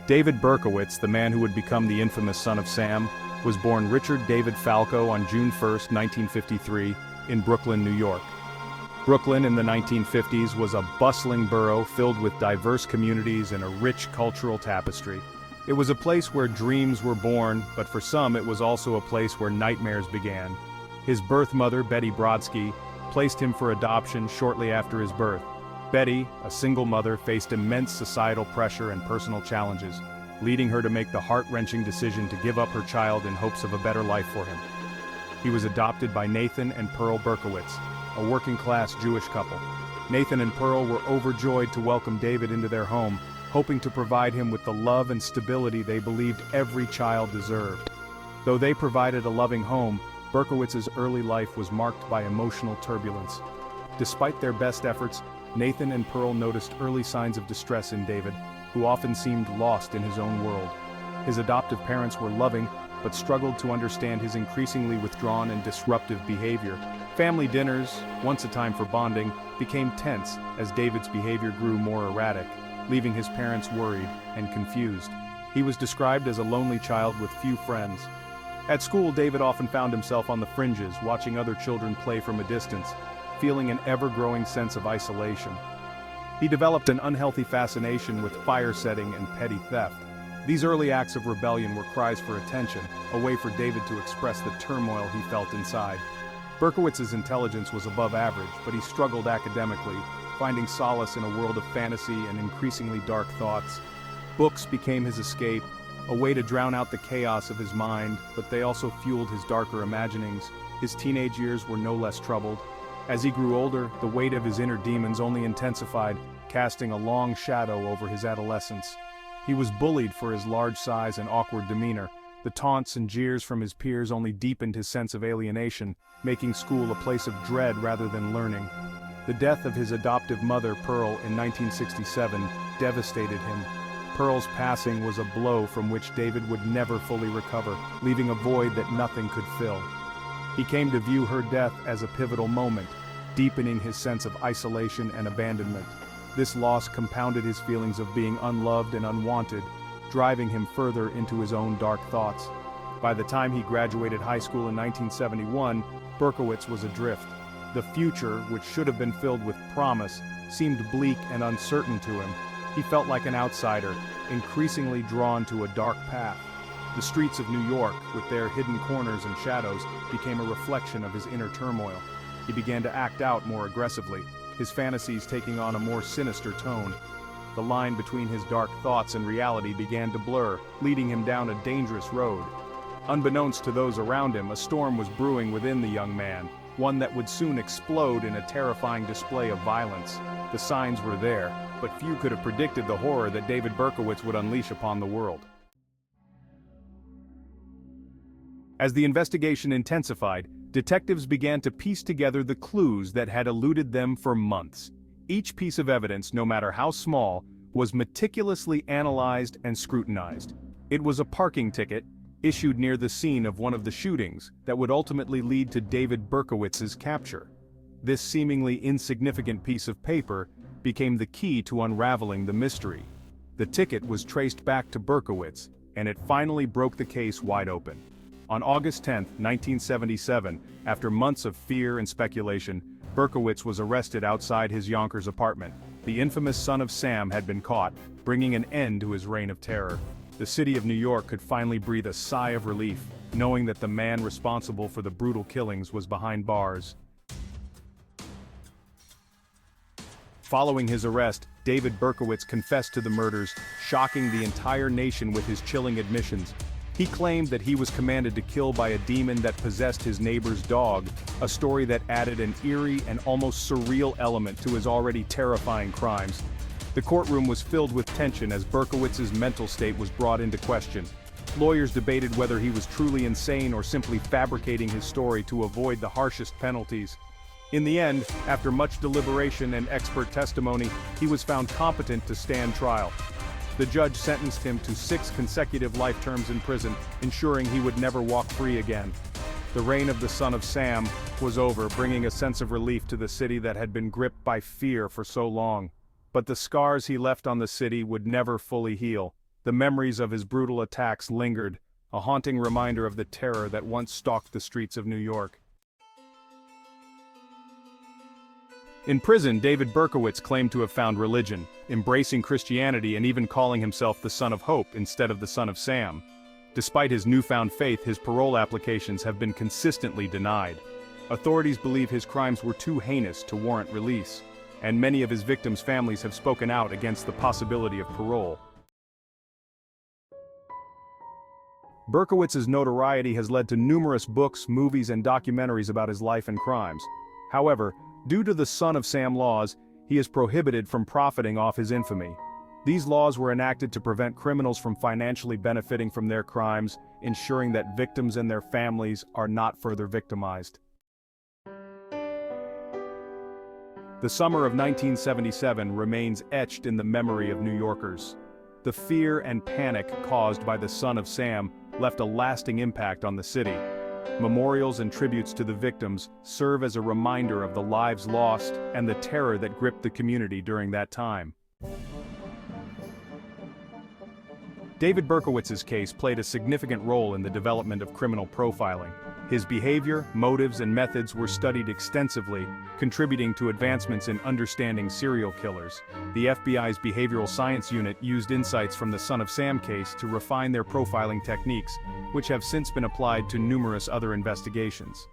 David Berkowitz, the man who would become the infamous son of Sam, was born Richard David Falco on June 1, 1953, in Brooklyn, New York. Brooklyn in the 1950s was a bustling borough filled with diverse communities and a rich cultural tapestry. It was a place where dreams were born, but for some it was also a place where nightmares began. His birth mother, Betty Brodsky, placed him for adoption shortly after his birth. Betty, a single mother, faced immense societal pressure and personal challenges, leading her to make the heart-wrenching decision to give up her child in hopes of a better life for him. He was adopted by Nathan and Pearl Berkowitz, a working-class Jewish couple. Nathan and Pearl were overjoyed to welcome David into their home, hoping to provide him with the love and stability they believed every child deserved. Though they provided a loving home, Berkowitz's early life was marked by emotional turbulence. Despite their best efforts, Nathan and Pearl noticed early signs of distress in David, who often seemed lost in his own world. His adoptive parents were loving, but struggled to understand his increasingly withdrawn and disruptive behavior. Family dinners, once a time for bonding, became tense as David's behavior grew more erratic, leaving his parents worried and confused. He was described as a lonely child with few friends. At school, David often found himself on the fringes, watching other children play from a distance, feeling an ever-growing sense of isolation. He developed an unhealthy fascination with fire setting and petty theft. These early acts of rebellion were cries for attention, a way for David to express the turmoil he felt inside. Berkowitz's intelligence was above average, but he struggled academically, finding solace in a world of fantasy and increasingly dark thoughts. Books became his escape, a way to drown out the chaos of his mind, but they also fueled his darker imaginings. His teenage years were no less troubled. As he grew older, the weight of his inner demons only intensified, casting a long shadow over his adolescence. He was bullied for his large size and awkward demeanor. The taunts and jeers from his peers only deepened his sense of alienation, making school a place of dread rather than learning. The death of his adoptive mother, Pearl, in 1967, devastated him. Pearl's passing was a blow from which David would never fully recover, leaving a void that nothing could fill. He came to view her death as a pivotal moment, deepening his sense of isolation and abandonment. This loss compounded his feelings of being unloved and unwanted, driving him further into his own dark thoughts. By the time he graduated high school in 1971, Berkowitz was adrift. The future, which should have been filled with promise, seemed bleak and uncertain to him. He felt like an outsider, increasingly drawn to a dark path. The streets of New York, with their hidden corners and shadows, became a reflection of his inner turmoil. He began to act out more aggressively, his fantasies taking on a more sinister tone. The line between his dark thoughts and reality began to blur, leading him down a dangerous road. Unbeknownst to those around him, a storm was brewing within the young man, one that would soon explode in a terrifying display of violence. The signs were there, but few could have predicted the horror that David Berkowitz would unleash upon the world. As the investigation intensified, detectives began to piece together the clues that had eluded them for months. Each piece of evidence, no matter how small, was meticulously analyzed and scrutinized. It was a parking ticket, issued near the scene of one of the shootings, that would ultimately lead to David Berkowitz's capture. This seemingly insignificant piece of paper became the key to unraveling the mystery. The ticket was traced back to Berkowitz, and it finally broke the case wide open. On August 10, 1977, after months of fear and speculation, Berkowitz was arrested outside his Yonkers apartment. The infamous son of Sam had been caught, bringing an end to his reign of terror. The city of New York could finally breathe a sigh of relief, knowing that the man responsible for the brutal killings was behind bars. Following his arrest, David Berkowitz confessed to the murders, shocking the entire nation with his chilling admissions. He claimed that he was commanded to kill by a demon that possessed his neighbor's dog, a story that added an eerie and almost surreal element to his already terrifying crimes. The courtroom was filled with tension as Berkowitz's mental state was brought into question. Lawyers debated whether he was truly insane or simply fabricating his story to avoid the harshest penalties. In the end, after much deliberation and expert testimony, he was found competent to stand trial. The judge sentenced him to 6 consecutive life terms in prison, ensuring he would never walk free again. The reign of the son of Sam was over, bringing a sense of relief to the city that had been gripped by fear for so long. But the scars he left on the city would never fully heal. the memories of his brutal attacks lingered, a haunting reminder of the terror that once stalked the streets of New York. In prison, David Berkowitz claimed to have found religion, embracing Christianity and even calling himself the Son of Hope instead of the Son of Sam. Despite his newfound faith, his parole applications have been consistently denied. Authorities believe his crimes were too heinous to warrant release, and many of his victims' families have spoken out against the possibility of parole. Berkowitz's notoriety has led to numerous books, movies, and documentaries about his life and crimes. However, due to the Son of Sam laws, he is prohibited from profiting off his infamy. These laws were enacted to prevent criminals from financially benefiting from their crimes, ensuring that victims and their families are not further victimized. The summer of 1977 remains etched in the memory of New Yorkers. The fear and panic caused by the Son of Sam left a lasting impact on the city. Memorials and tributes to the victims serve as a reminder of the lives lost and the terror that gripped the community during that time. David Berkowitz's case played a significant role in the development of criminal profiling. His behavior, motives, and methods were studied extensively, contributing to advancements in understanding serial killers. The FBI's Behavioral Science Unit used insights from the Son of Sam case to refine their profiling techniques, which have since been applied to numerous other investigations.